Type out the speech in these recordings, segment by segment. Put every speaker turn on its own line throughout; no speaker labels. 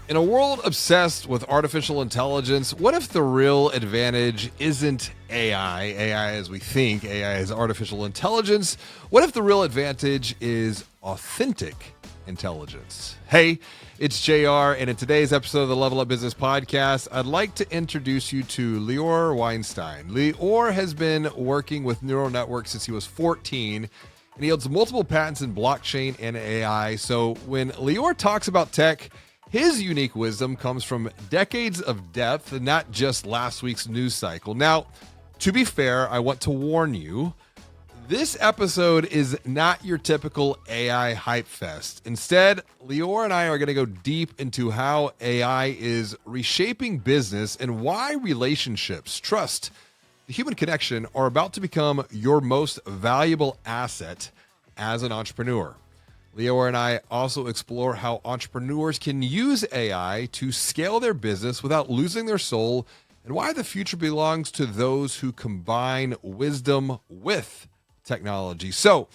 In a world obsessed with artificial intelligence, what if the real advantage isn't AI as we think? AI is artificial intelligence. What if the real advantage is authentic intelligence? Hey, it's JR, and in today's episode of the Level Up Business Podcast, I'd like to introduce you to Lior Weinstein. Lior has been working with neural networks since he was 14, and he holds multiple patents in blockchain and AI. So when Lior talks about tech, his unique wisdom comes from decades of depth and not just last week's news cycle. Now, to be fair, I want to warn you, this episode is not your typical AI hype fest. Instead, Lior and I are going to go deep into how AI is reshaping business and why relationships, trust, the human connection are about to become your most valuable asset as an entrepreneur. Lior and I also explore how entrepreneurs can use AI to scale their business without losing their soul, and why the future belongs to those who combine wisdom with technology. So,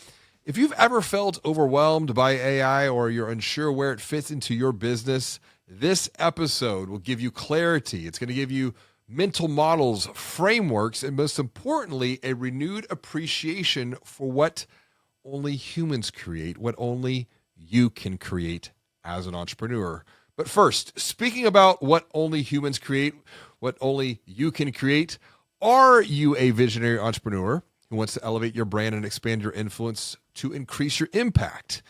if you've ever felt overwhelmed by AI or you're unsure where it fits into your business, this episode will give you clarity. It's going to give you mental models, frameworks, and most importantly, a renewed appreciation for what only humans create, what only you can create as an entrepreneur. But first, speaking about what only humans create, what only you can create, are you a visionary entrepreneur who wants to elevate your brand and expand your influence to increase your impact?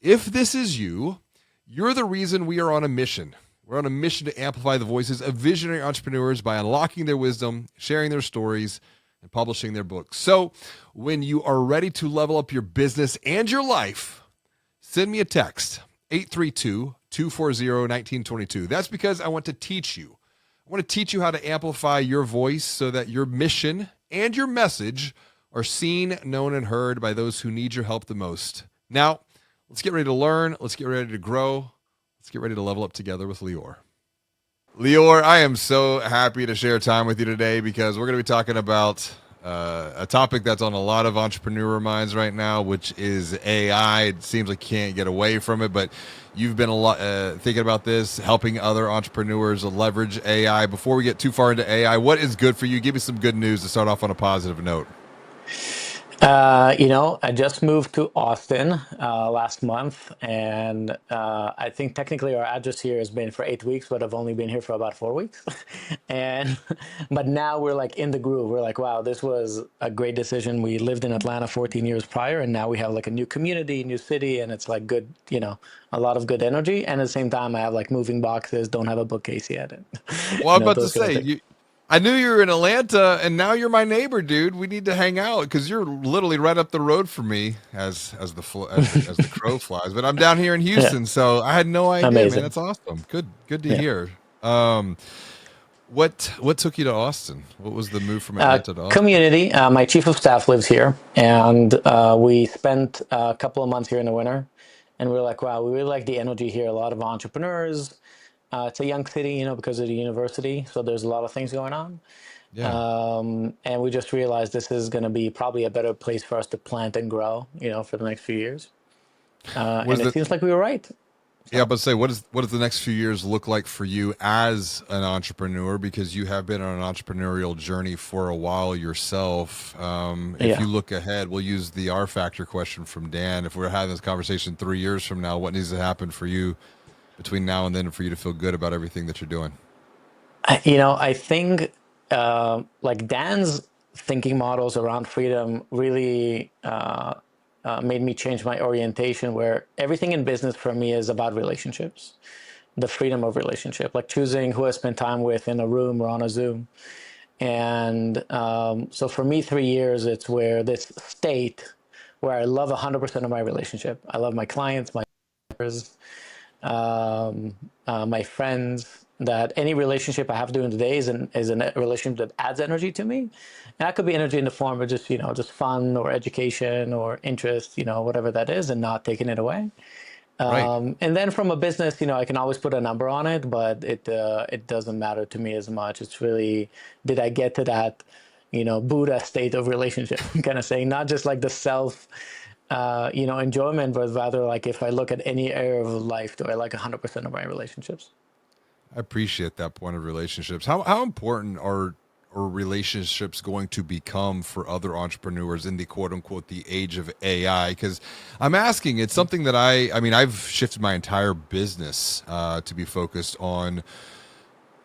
If this is you, you're the reason we are on a mission. We're on a mission to amplify the voices of visionary entrepreneurs by unlocking their wisdom, sharing their stories, and publishing their books. So when you are ready to level up your business and your life, send me a text, 832-240-1922. That's because I want to teach you. I want to teach you how to amplify your voice so that your mission and your message are seen, known, and heard by those who need your help the most. Now, let's get ready to learn. Let's get ready to grow. Let's get ready to level up together with Lior. Lior, I am so happy to share time with you today because we're going to be talking about a topic that's on a lot of entrepreneur minds right now, which is AI. It seems like you can't get away from it, but you've been a lot thinking about this, helping other entrepreneurs leverage AI. Before we get too far into AI, what is good for you? Give me some good news to start off on a positive note.
I just moved to Austin last month, and I think technically our address here has been for 8 weeks, but I've only been here for about 4 weeks. and but now we're like in the groove. We're like, wow, this was a great decision. We lived in Atlanta 14 years prior, and now we have like a new community, new city, and it's like good, a lot of good energy. And at the same time, I have like moving boxes, don't have a bookcase yet, and
Well, I'm about to
those kind of things.
say, I knew you were in Atlanta, and now you're my neighbor, dude. We need to hang out because you're literally right up the road from me, as the crow flies. But I'm down here in
Yeah,
Houston, so I had no idea, man.
amazing.
That's awesome. Good to
Yeah.
hear. Um, what took you to Austin? What was the move from Atlanta to Austin?
Community. My chief of staff lives here, and we spent a couple of months here in the winter. And we were like, wow, we really like the energy here. A lot of entrepreneurs. It's a young city, because of the university, so there's a lot of things going on.
Yeah.
And we just realized this is going to be probably a better place for us to plant and grow, for the next few years.
What
And
is
it
the
seems like we were right.
Yeah,
So
but say what does the next few years look like for you as an entrepreneur? Because you have been on an entrepreneurial journey for a while yourself. If
yeah.
you look ahead, we'll use the R factor question from Dan. If we're having this conversation 3 years from now, what needs to happen for you between now and then for you to feel good about everything that you're doing?
I think like Dan's thinking models around freedom really made me change my orientation. Where everything in business for me is about relationships, the freedom of relationship, like choosing who I spend time with in a room or on a Zoom. And so for me, 3 years, it's where this state where I love 100% of my relationship. I love my clients, my peers, my friends. That any relationship I have during the day is a relationship that adds energy to me, and that could be energy in the form of just fun or education or interest, whatever that is, and not taking it away.
Right.
And then from a business, I can always put a number on it, but it doesn't matter to me as much. It's really, did I get to that, Buddha state of relationship, kind of saying, not just like the self, enjoyment, but rather like if I look at any area of life, do I like 100% of my relationships?
I appreciate that point of relationships. How important are relationships going to become for other entrepreneurs in the quote unquote the age of AI? Because I'm asking, it's something that I mean, I've shifted my entire business to be focused on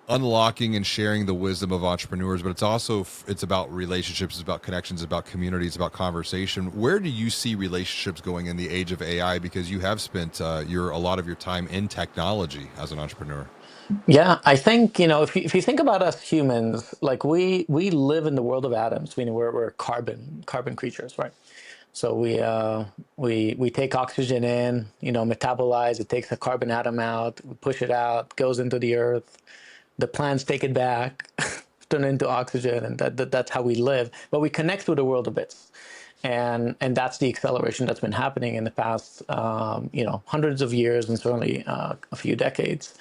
unlocking and sharing the wisdom of entrepreneurs, but it's about relationships, it's about connections, it's about communities, it's about conversation. Where do you see relationships going in the age of AI? Because you have spent your a lot of your time in technology as an entrepreneur.
Yeah, I think, if you think about us humans, like we live in the world of atoms, meaning we're carbon creatures, right? So we take oxygen in, metabolize, it takes a carbon atom out, we push it out, goes into the earth, the plants take it back, turn it into oxygen, and that's how we live. But we connect through the world of bits. And that's the acceleration that's been happening in the past, hundreds of years and certainly a few decades.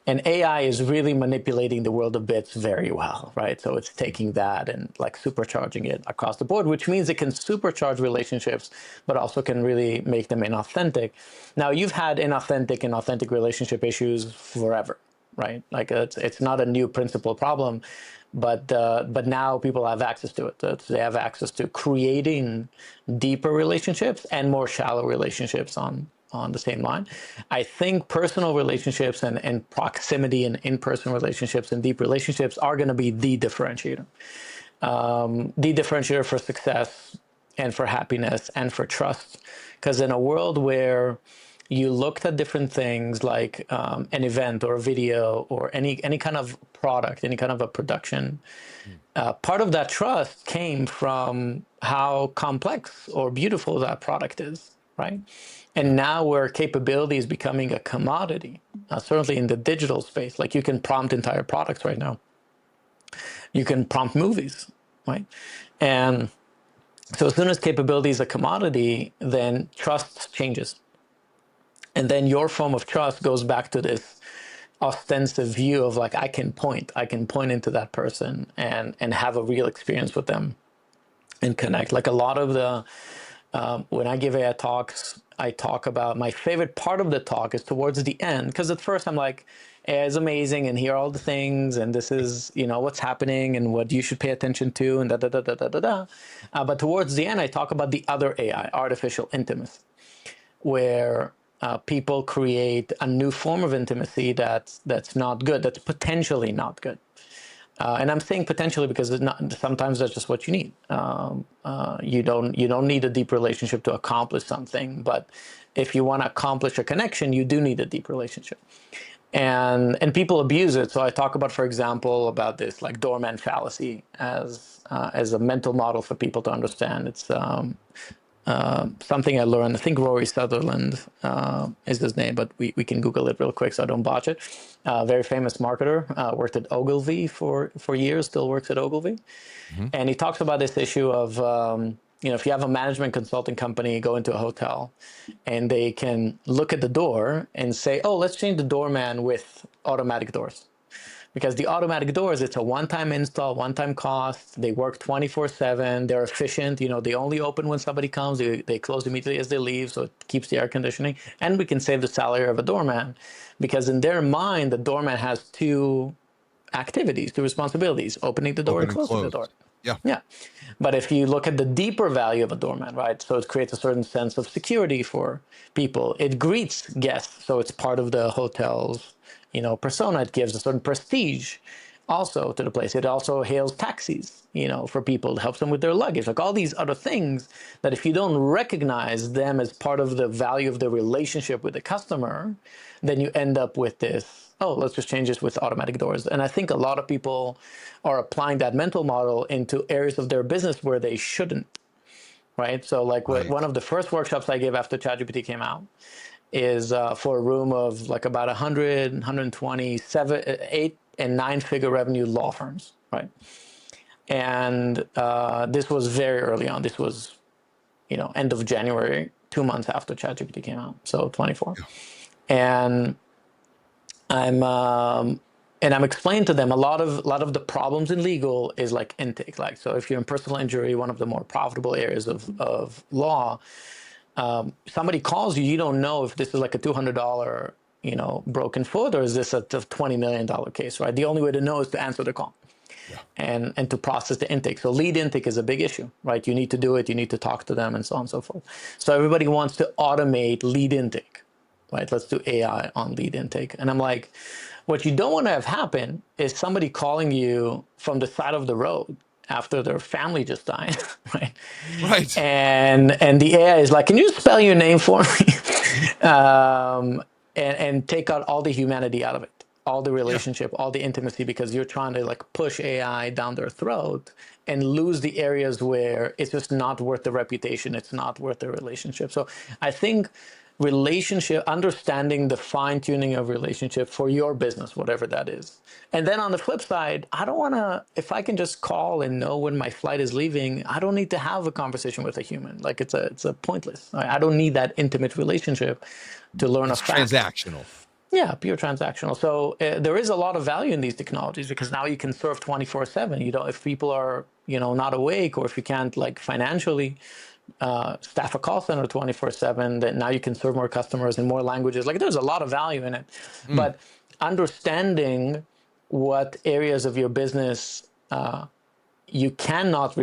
And AI is really manipulating the world of bits very well, right? So it's taking that and like supercharging it across the board, which means it can supercharge relationships, but also can really make them inauthentic. Now, you've had inauthentic and authentic relationship issues forever, right? Like it's not a new principal problem, but now people have access to it. They have access to creating deeper relationships and more shallow relationships on the same line. I think personal relationships and proximity and in-person relationships and deep relationships are going to be the differentiator for success and for happiness and for trust. Because in a world where you looked at different things like an event or a video or any kind of product, any kind of a production, part of that trust came from how complex or beautiful that product is, right? And now where capability is becoming a commodity, certainly in the digital space, like you can prompt entire products right now. You can prompt movies, right? And so as soon as capability is a commodity, then trust changes. And then your form of trust goes back to this ostensive view of like I can point into that person and have a real experience with them and connect. Like a lot of the when I give AI talks, I talk about my favorite part of the talk is towards the end, because at first I'm like, AI is amazing and here are all the things and this is what's happening and what you should pay attention to and da da da da da da da. But towards the end, I talk about the other AI, artificial intimacy, where people create a new form of intimacy that's not good, that's potentially not good. And I'm saying potentially because it's not, sometimes that's just what you need. You don't need a deep relationship to accomplish something, but if you want to accomplish a connection, you do need a deep relationship. And people abuse it. So I talk about, for example, about this like Doorman Fallacy as a mental model for people to understand. It's something I learned. I think Rory Sutherland is his name, but we can Google it real quick so I don't botch it. Very famous marketer, worked at Ogilvy for years, still works at Ogilvy.
Mm-hmm.
And he talks about this issue of, if you have a management consulting company, go into a hotel and they can look at the door and say, oh, let's change the doorman with automatic doors, because the automatic doors, it's a one-time install, one-time cost. They work 24/7. They're efficient. They only open when somebody comes. They close immediately as they leave, so it keeps the air conditioning. And we can save the salary of a doorman, because in their mind, the doorman has two activities, two responsibilities: opening the door and
Open and
closing the door.
closed. Yeah.
Yeah. But if you look at the deeper value of a doorman, right? So it creates a certain sense of security for people. It greets guests. So it's part of the hotel's, persona. It gives a certain prestige also to the place. It also hails taxis, for people. It helps them with their luggage. Like all these other things that if you don't recognize them as part of the value of the relationship with the customer, then you end up with this, oh, let's just change this with automatic doors. And I think a lot of people are applying that mental model into areas of their business where they shouldn't, right? So like
Right.
one of the first workshops I gave after ChatGPT came out is for a room of like about 100, 120, 8 and 9 figure revenue law firms, right? And this was very early on. This was, end of January, 2 months after ChatGPT came out, so 24.
Yeah.
And I'm explaining to them a lot of the problems in legal is like intake. Like, so if you're in personal injury, one of the more profitable areas of law, somebody calls you, you don't know if this is like a $200 broken foot, or is this a $20 million case, right? The only way to know is to answer the call
Yeah.
and to process the intake. So lead intake is a big issue, right? You need to do it, you need to talk to them, and so on and so forth. So everybody wants to automate lead intake, right? Let's do AI on lead intake. And I'm like, what you don't want to have happen is somebody calling you from the side of the road after their family just died, right?
Right.
And the AI is like, can you spell your name for me? And take out all the humanity out of it, all the
Yeah.
relationship, all the intimacy, because you're trying to like push AI down their throat and lose the areas where it's just not worth the reputation, it's not worth the relationship. So I think relationship, understanding the fine tuning of relationship for your business, whatever that is. And then on the flip side, I don't want to, if I can just call and know when my flight is leaving, I don't need to have a conversation with a human. Like it's a pointless. I don't need that intimate relationship to learn a
It's
fact.
transactional.
Yeah, pure transactional. So there is a lot of value in these technologies because now you can serve 24/7. You don't, if people are not awake, or if you can't like financially staff a call center 24/7, then now you can serve more customers in more languages. Like there's a lot of value in it,
Mm.
but understanding what areas of your business you cannot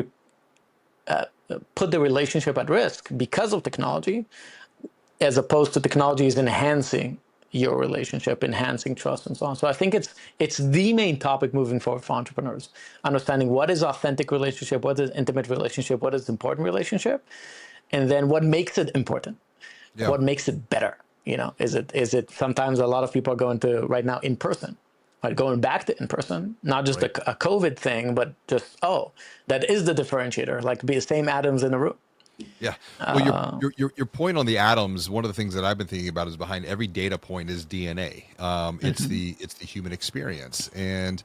put the relationship at risk because of technology, as opposed to technology is enhancing your relationship, enhancing trust, and so on. So I think it's the main topic moving forward for entrepreneurs: understanding what is authentic relationship, what is intimate relationship, what is important relationship, and then what makes it important,
Yeah.
what makes it better. Is it sometimes a lot of people are going to right now in person, right? Going back to in person, not just
Right.
a COVID thing, but just that is the differentiator. Like be the same atoms in a room.
Yeah. Well, your point on the atoms. One of the things that I've been thinking about is behind every data point is DNA. It's the human experience, and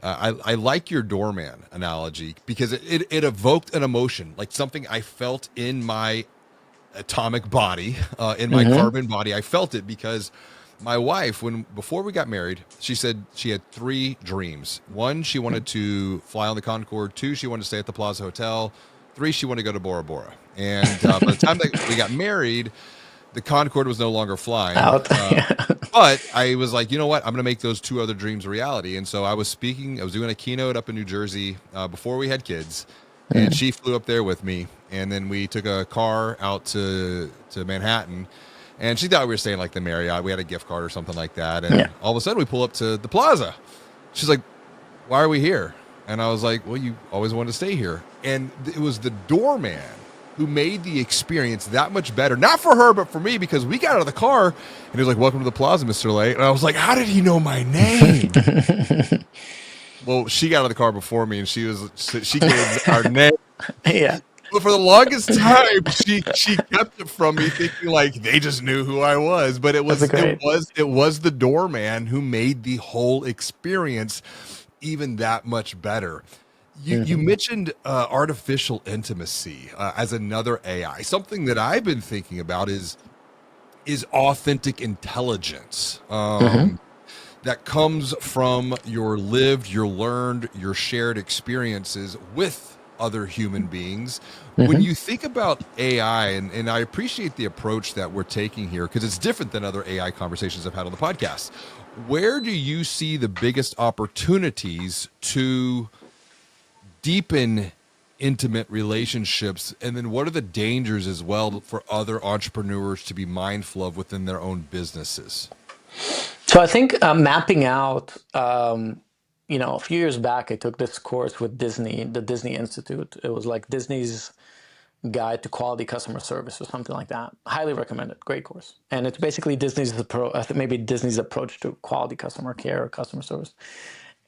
I like your doorman analogy because it evoked an emotion, like something I felt in my atomic body, in my carbon body. I felt it because my wife, before we got married, she said she had three dreams. One, she wanted to fly on the Concorde. Two, she wanted to stay at the Plaza Hotel. Three, she wanted to go to Bora Bora. And by the time that we got married, the Concorde was no longer flying.
Out. Yeah.
But I was like, you know what? I'm going to make those two other dreams a reality. And so I was doing a keynote up in New Jersey before we had kids. And she flew up there with me. And then we took a car out to Manhattan. And she thought we were staying like the Marriott. We had a gift card or something like that. And
Yeah.
all of a sudden we pull up to the plaza. She's like, why are we here? And I was like, well, you always wanted to stay here. And it was the doorman who made the experience that much better. Not for her, but for me, because we got out of the car and he was like, welcome to the plaza, Mr. Lay. And I was like, how did he know my name? Well, she got out of the car before me and she gave our name.
Yeah.
But for the longest time, she kept it from me, thinking like they just knew who I was. But it
That's a
was it
great.
was it was the doorman who made the whole experience even that much better. You mentioned artificial intimacy as another AI. Something that I've been thinking about is authentic intelligence. That comes from your lived, your learned, your shared experiences with other human beings. When you think about AI, and I appreciate the approach that we're taking here because it's different than other AI conversations I've had on the podcast, where do you see the biggest opportunities to deepen intimate relationships? And then what are the dangers as well for other entrepreneurs to be mindful of within their own businesses?
So I think mapping out, a few years back, I took this course with Disney, the Disney Institute. It was like Disney's Guide to Quality Customer Service or something like that. Highly recommended. Great course. And it's basically maybe Disney's approach to quality customer care or customer service.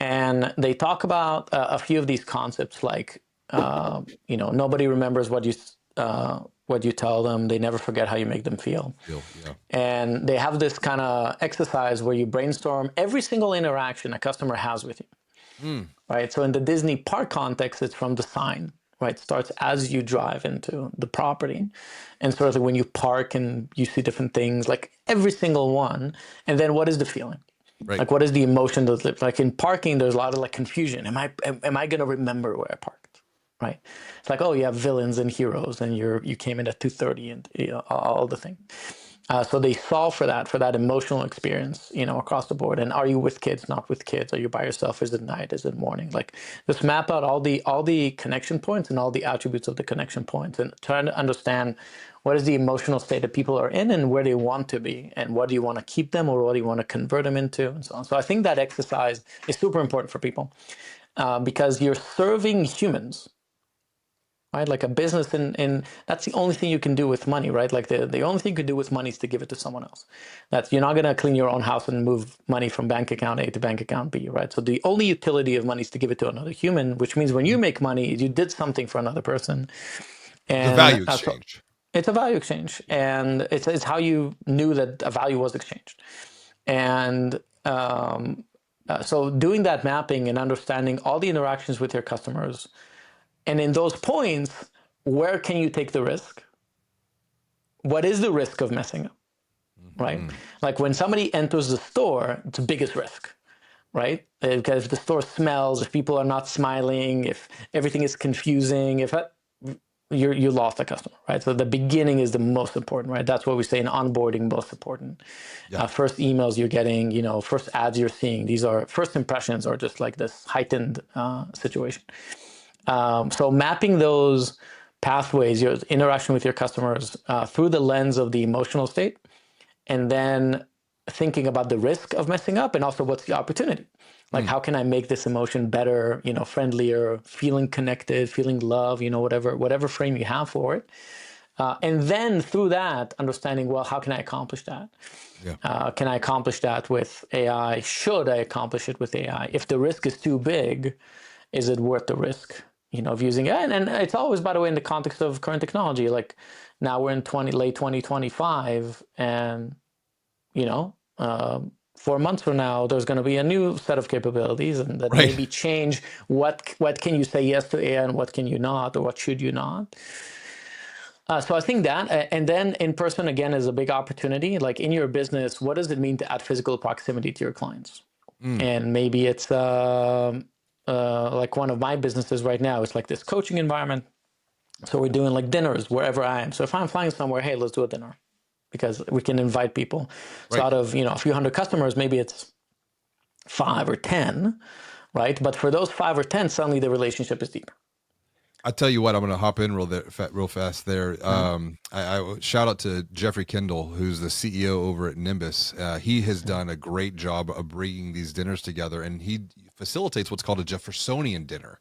And they talk about a few of these concepts like, nobody remembers what you tell them. They never forget how you make them feel.
Yeah.
And they have this kind of exercise where you brainstorm every single interaction a customer has with you, right? So in the Disney park context, it's from the sign, right? It starts as you drive into the property, and sort of when you park and you see different things, like every single one. And then what is the feeling?
Right.
Like what is the emotion that lives? Like in parking, there's a lot of like confusion. Am I going to remember where I parked? Right? It's like, oh, you have villains and heroes, and you came in at 2:30, and all the thing. So they solve for that emotional experience, across the board. And are you with kids, not with kids? Are you by yourself? Is it night? Is it morning? Like, just map out all the connection points and all the attributes of the connection points, and trying to understand what is the emotional state that people are in and where they want to be, and what do you want to keep them or what do you want to convert them into, and so on. So I think that exercise is super important for people, because you're serving humans, right? Like a business, and that's the only thing you can do with money, right? Like the only thing you can do with money is to give it to someone else. That's, you're not going to clean your own house and move money from bank account A to bank account B, right? So the only utility of money is to give it to another human, which means when you make money, you did something for another person.
It's a
And
value
so
exchange.
it's a value exchange, and it's how you knew that a value was exchanged. And so doing that mapping and understanding all the interactions with your customers, and in those points, where can you take the risk? What is the risk of messing up, right?
Mm-hmm.
Like when somebody enters the store, it's the biggest risk, right? Because if the store smells, if people are not smiling, if everything is confusing, if you lost a customer, right? So the beginning is the most important, right? That's what we say in onboarding, most important.
Yeah.
First emails you're getting, first ads you're seeing, these are first impressions, are just like this heightened situation. So mapping those pathways, your interaction with your customers, through the lens of the emotional state, and then thinking about the risk of messing up and also what's the opportunity. Like,
Mm.
how can I make this emotion better, friendlier, feeling connected, feeling love, whatever frame you have for it. And then through that, understanding, well, how can I accomplish that?
Yeah.
Can I accomplish that with AI? Should I accomplish it with AI? If the risk is too big, is it worth the risk, of using it? And it's always, by the way, in the context of current technology. Like, now we're in late 2025, and you know, 4 months from now, there's going to be a new set of capabilities, and that
Right.
maybe change what can you say yes to AI and what can you not, or what should you not. So I think that, and then in person again is a big opportunity. Like in your business, what does it mean to add physical proximity to your clients?
Mm.
And maybe it's like one of my businesses right now. It's like this coaching environment. So we're doing like dinners wherever I am. So if I'm flying somewhere, hey, let's do a dinner, because we can invite people. So
Right.
out of a few hundred customers, maybe it's 5 or 10, right? But for those 5 or 10, suddenly the relationship is deeper.
I tell you what, I'm going to hop in real fast there. I shout out to Jeffrey Kendall, who's the CEO over at Nimbus. He has done a great job of bringing these dinners together, and he facilitates what's called a Jeffersonian dinner.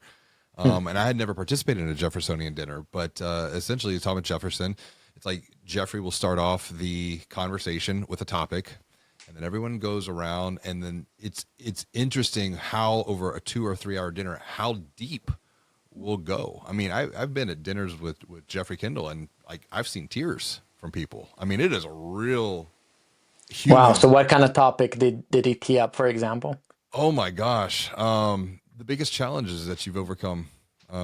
And I had never participated in a Jeffersonian dinner, but essentially, Thomas Jefferson, it's like Jeffrey will start off the conversation with a topic, and then everyone goes around, and then it's interesting how over a 2 or 3 hour dinner, how deep we'll go. I mean, I've been at dinners with Jeffrey Kendall, and like I've seen tears from people. I mean, it is a real
Wow.
human.
So what kind of topic did he tee up, for example?
Oh my gosh, the biggest challenges that you've overcome,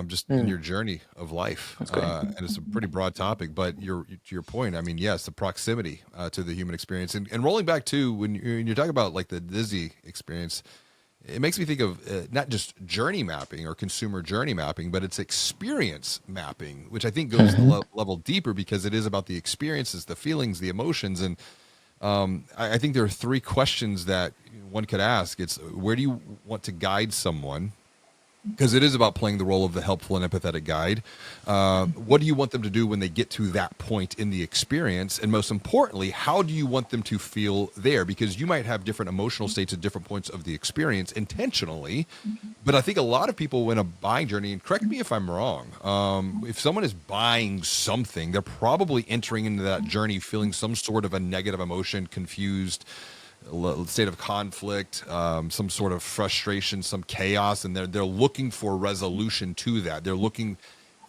just in your journey of life,
That's great.
and it's a pretty broad topic. But to your point, I mean, yes, the proximity to the human experience, and rolling back to when you're talking about like the Disney experience, it makes me think of not just journey mapping or consumer journey mapping, but it's experience mapping, which I think goes the level deeper, because it is about the experiences, the feelings, the emotions. And I think there are 3 questions that one could ask. It's, where do you want to guide someone? Because it is about playing the role of the helpful and empathetic guide. What do you want them to do when they get to that point in the experience? And most importantly, how do you want them to feel there? Because you might have different emotional states at different points of the experience intentionally. But I think a lot of people in a buying journey, and correct me if I'm wrong, if someone is buying something, they're probably entering into that journey feeling some sort of a negative emotion, confused, state of conflict, some sort of frustration, some chaos, and they're looking for resolution to that. They're looking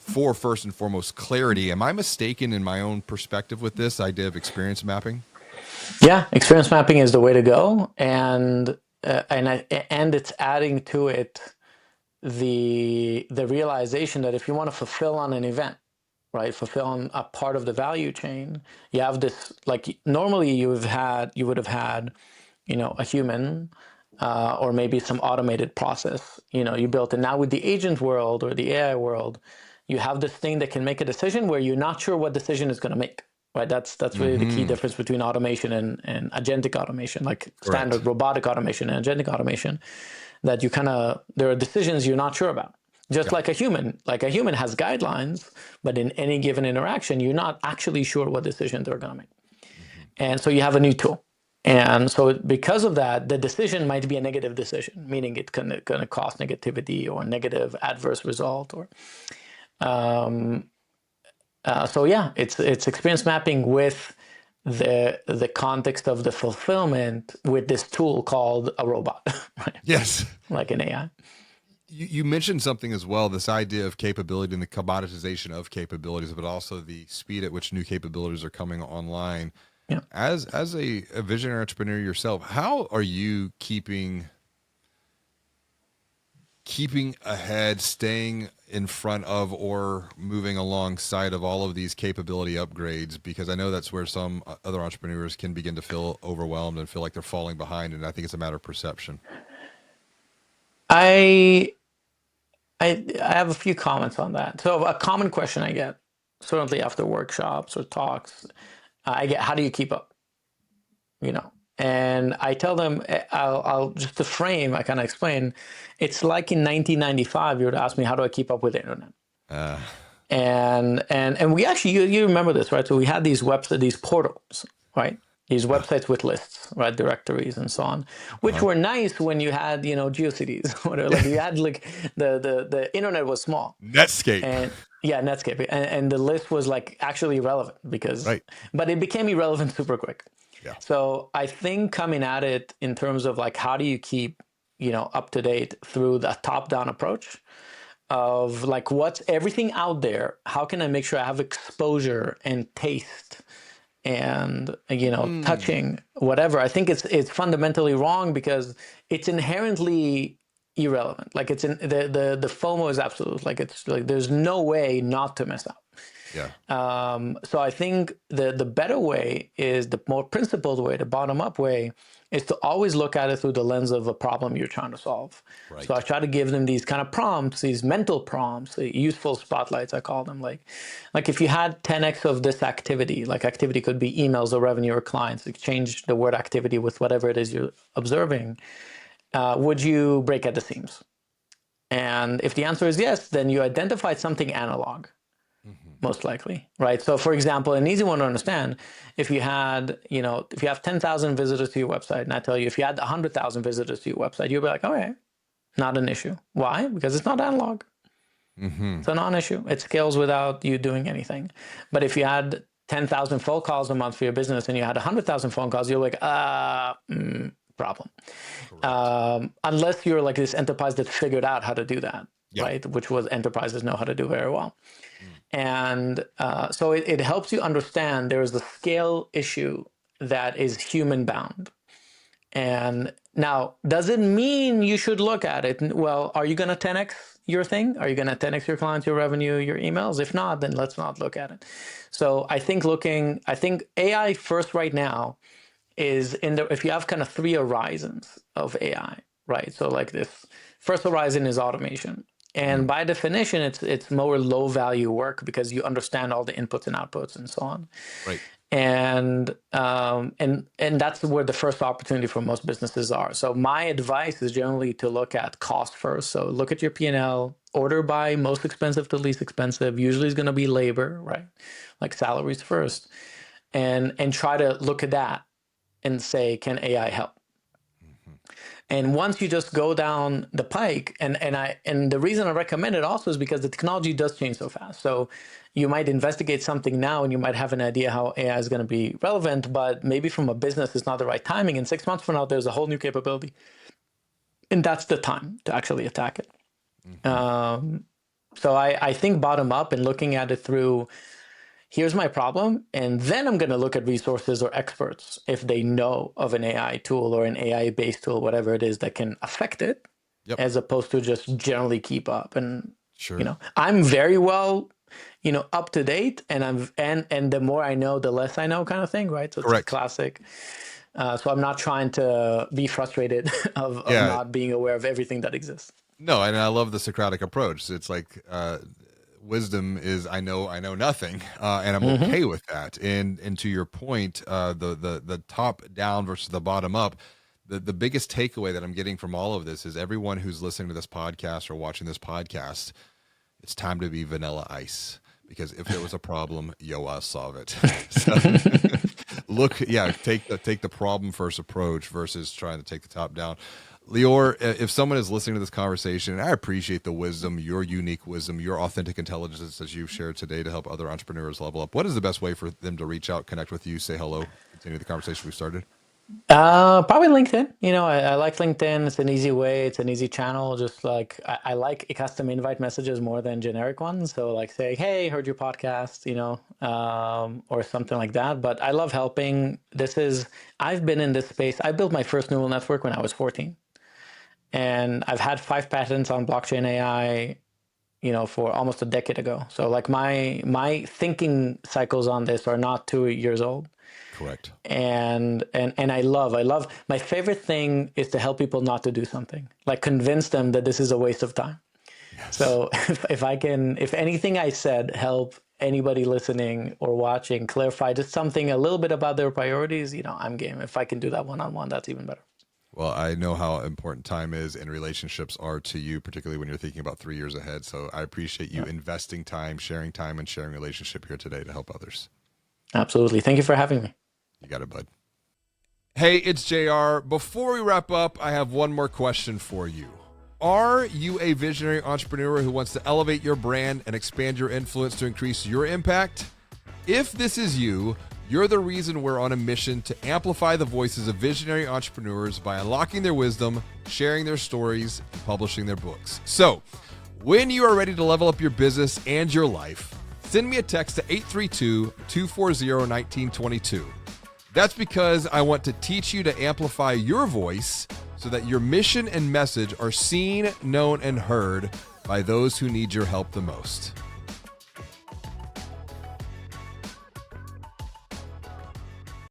for, first and foremost, clarity. Am I mistaken in my own perspective with this idea of experience mapping?
Yeah, experience mapping is the way to go, and it's adding to it the realization that if you want to fulfill on an event, right, fulfill on a part of the value chain, you have this, like normally you would have had, a human, or maybe some automated process, you built. And now with the agent world or the AI world, you have this thing that can make a decision where you're not sure what decision it's going to make. right? That's really the key difference between automation and agentic automation, like
Correct.
standard robotic automation and agentic automation, that you kind of, there are decisions you're not sure about. Just
Yeah.
like a human has guidelines, but in any given interaction, you're not actually sure what decision they're going to make. And so you have a new tool. And so because of that, the decision might be a negative decision, meaning it's going to cause negativity or negative adverse result. Or so yeah, it's experience mapping with the context of the fulfillment with this tool called a robot, right?
Yes.
Like an AI.
You mentioned something as well, this idea of capability and the commoditization of capabilities, but also the speed at which new capabilities are coming online.
Yeah.
As a visionary entrepreneur yourself, how are you keeping ahead, staying in front of or moving alongside of all of these capability upgrades? Because I know that's where some other entrepreneurs can begin to feel overwhelmed and feel like they're falling behind, and I think it's a matter of perception.
I I have a few comments on that. So a common question I get, certainly after workshops or talks, I get, how do you keep up? You know, and I tell them, I'll just to frame, I kind of explain, it's like in 1995, you would ask me, how do I keep up with the internet?
Uh,
And we actually, you remember this, right? So we had these websites, these portals, right? These websites with lists, right? Directories and so on, which were nice when you had, GeoCities, whatever. Like you had like the internet was small.
Netscape.
And yeah, Netscape. And the list was like actually irrelevant
Right.
but it became irrelevant super quick.
Yeah.
So I think coming at it in terms of like, how do you keep, up to date through the top down approach of like, what's everything out there? How can I make sure I have exposure and taste and, touching whatever? I think it's fundamentally wrong because it's inherently irrelevant. Like it's in the FOMO is absolute. Like it's like there's no way not to miss out.
Yeah.
So I think the better way is the more principled way, the bottom up way, is to always look at it through the lens of a problem you're trying to solve.
Right.
So I try to give them these kind of prompts, these mental prompts, useful spotlights, I call them. Like if you had 10x of this activity, like activity could be emails or revenue or clients, exchange the word activity with whatever it is you're observing, would you break at the seams? And if the answer is yes, then you identified something analog, most likely, right? So for example, an easy one to understand, if you had, if you have 10,000 visitors to your website, and I tell you, if you had 100,000 visitors to your website, you'll be like, okay, not an issue. Why? Because it's not analog. It's a non-issue. It scales without you doing anything. But if you had 10,000 phone calls a month for your business and you had 100,000 phone calls, you're like, problem. Unless you're like this enterprise that figured out how to do that, right? Which was enterprises know how to do very well. And so it helps you understand there is the scale issue that is human bound. And now, does it mean you should look at it? Well, are you going to 10x your thing? Are you going to 10x your clients, your revenue, your emails? If not, then let's not look at it. So I think AI first right now is if you have kind of three horizons of AI, right? So like this first horizon is automation. And by definition, it's more low value work because you understand all the inputs and outputs and so on.
Right.
And that's where the first opportunity for most businesses are. So my advice is generally to look at cost first. So look at your P&L, order by most expensive to least expensive. Usually is going to be labor, right? Like salaries first, and try to look at that and say, can AI help? And once you just go down the pike, and the reason I recommend it also is because the technology does change so fast. So you might investigate something now and you might have an idea how AI is going to be relevant, but maybe from a business it's not the right timing. And 6 months from now, there's a whole new capability. And that's the time to actually attack it. So I think bottom up and looking at it through, here's my problem, and then I'm going to look at resources or experts if they know of an AI tool or an AI-based tool, whatever it is that can affect it, as opposed to just generally keep up. And I'm very well, up to date, and and the more I know, the less I know, kind of thing, right? So it's
Correct.
classic. So I'm not trying to be frustrated of not being aware of everything that exists.
No, and I love the Socratic approach. It's like wisdom is I know nothing, and I'm okay with that. And to your point, the top down versus the bottom up. The biggest takeaway that I'm getting from all of this is everyone who's listening to this podcast or watching this podcast, it's time to be vanilla ice, because if there was a problem, I'll solve it. So take the problem first approach versus trying to take the top down. Lior, if someone is listening to this conversation, and I appreciate the wisdom, your unique wisdom, your authentic intelligence as you've shared today to help other entrepreneurs level up, what is the best way for them to reach out, connect with you, say hello, continue the conversation we started?
Probably LinkedIn. I like LinkedIn. It's an easy way. It's an easy channel. Just like I like custom invite messages more than generic ones. So like say, hey, heard your podcast, or something like that. But I love helping. I've been in this space. I built my first neural network when I was 14. And I've had 5 patents on blockchain AI, for almost a decade ago. So like my thinking cycles on this are not 2 years old.
Correct.
And I love my favorite thing is to help people not to do something, like convince them that this is a waste of time. Yes. So if anything I said help anybody listening or watching clarify just something a little bit about their priorities, I'm game. If I can do that one-on-one, that's even better.
Well, I know how important time is and relationships are to you, particularly when you're thinking about 3 years ahead. So I appreciate you investing time, and sharing relationship here today to help others.
Absolutely. Thank you for having me.
You got it, bud. Hey, it's JR. Before we wrap up, I have one more question for you. Are you a visionary entrepreneur who wants to elevate your brand and expand your influence to increase your impact? If this is you, you're the reason we're on a mission to amplify the voices of visionary entrepreneurs by unlocking their wisdom, sharing their stories, and publishing their books. So, when you are ready to level up your business and your life, send me a text to 832-240-1922. That's because I want to teach you to amplify your voice so that your mission and message are seen, known, and heard by those who need your help the most.